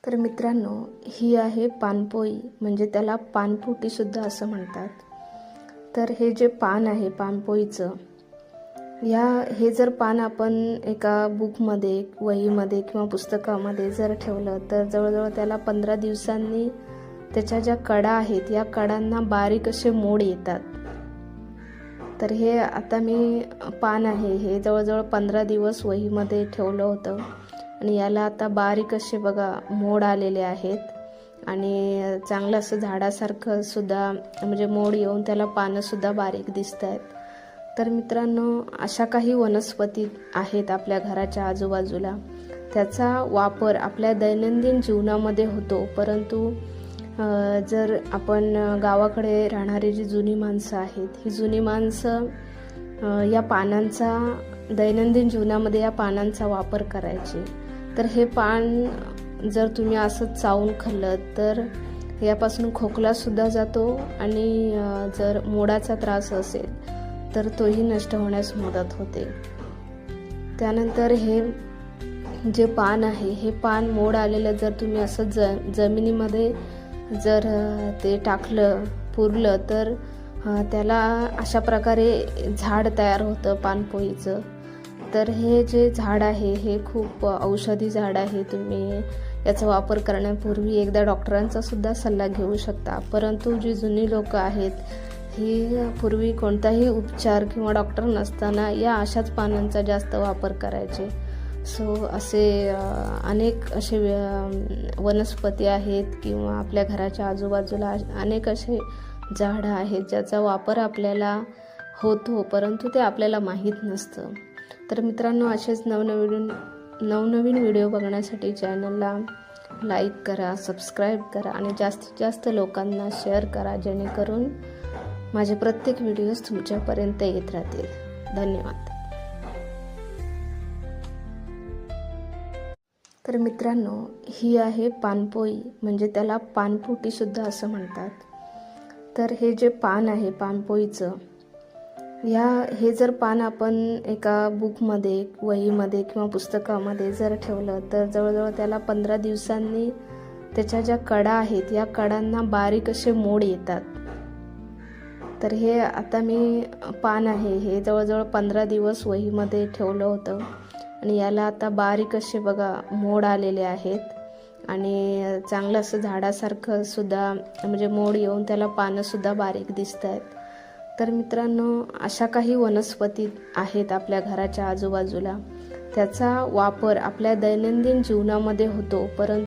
तर मित्रांनो, ही आहे पानपोई, म्हणजे त्याला पानफुटी सुद्धा असं म्हणतात. तर हे जे पान आहे पानपोईचं, हे जर पान आपण एका बुकमध्ये, वहीमध्ये किंवा पुस्तकामध्ये जर ठेवलं तर जवळजवळ त्याला 15 दिवसांनी त्याच्या ज्या कडा आहेत या कडांना बारीक असे मोड येतात. तर हे आता मी पान आहे हे जवळजवळ 15 दिवस वहीमध्ये ठेवलं होतं आणि याला आता बारीक असे बघा मोड आलेले आहेत आणि चांगलं असं झाडासारखं सुद्धा म्हणजे मोड येऊन त्याला पानंसुद्धा बारीक दिसत आहेत. तर मित्रांनो, अशा काही वनस्पती आहेत आपल्या घराच्या आजूबाजूला, त्याचा वापर आपल्या दैनंदिन जीवनामध्ये होतो. परंतु जर आपण गावाकडे राहणारी जी जुनी माणसं आहेत, ही जुनी माणसं या पानांचा दैनंदिन जीवनामध्ये या पानांचा वापर करायची. तर हे पान जर तुम्ही असंच चावून खाल्लं तर यापासून खोकलासुद्धा जातो आणि जर मोडाचा त्रास असेल तर तोही नष्ट होण्यास मदत होते. त्यानंतर हे जे पान आहे हे पान मोड आलेलं जर तुम्ही असं जमिनीमध्ये जर ते टाकलं, पुरलं तर त्याला अशा प्रकारे झाड तयार होतं पानपोईचं. तर हे जे झाड आहे हे खूप औषधी झाड आहे. तुम्ही याचा वापर करण्यापूर्वी एकदा डॉक्टरांचा सुद्धा सल्ला घेऊ शकता. परंतु जी जुनी लोक आहेत ही पूर्वी कोणताही उपचार किंवा डॉक्टर नसताना या अशाच पानांचा जास्त वापर करायचे. असे अनेक असे वनस्पती आहेत किंवा आपल्या घराच्या आजूबाजूला अनेक असे झाडं आहेत ज्याचा वापर आपल्याला होतो, परंतु ते आपल्याला माहीत नसतं. तर मित्रांनो, असेच नवनवीन व्हिडिओ बघण्यासाठी चॅनलला लाईक करा, सबस्क्राईब करा आणि जास्तीत जास्त लोकांना शेअर करा, जेणेकरून माझे प्रत्येक व्हिडिओज तुमच्यापर्यंत येत राहतील. धन्यवाद. तर मित्रांनो, ही आहे पानपोई, म्हणजे त्याला पानफुटी सुद्धा असं म्हणतात. तर हे जे पान आहे पानपोईचं, हे जर पान आपण एका बुकमध्ये, वहीमध्ये किंवा पुस्तकामध्ये जर ठेवलं तर जवळजवळ त्याला 15 दिवसांनी त्याच्या ज्या कडा आहेत या कडांना बारीक असे मोड येतात. तर हे आता मी पान आहे हे जवळजवळ 15 दिवस वहीमध्ये ठेवलं होतं आणि याला आता बारीक असे बघा मोड आलेले आहेत आणि चांगलं असं झाडासारखं सुद्धा म्हणजे मोड येऊन त्याला पानंसुद्धा बारीक दिसत आहेत. तर मित्रांनो, अशा काही वनस्पती आहेत आपल्या घराच्या आजूबाजूला, त्याचा वापर आपल्या दैनंदिन जीवनामध्ये होतो. परंतु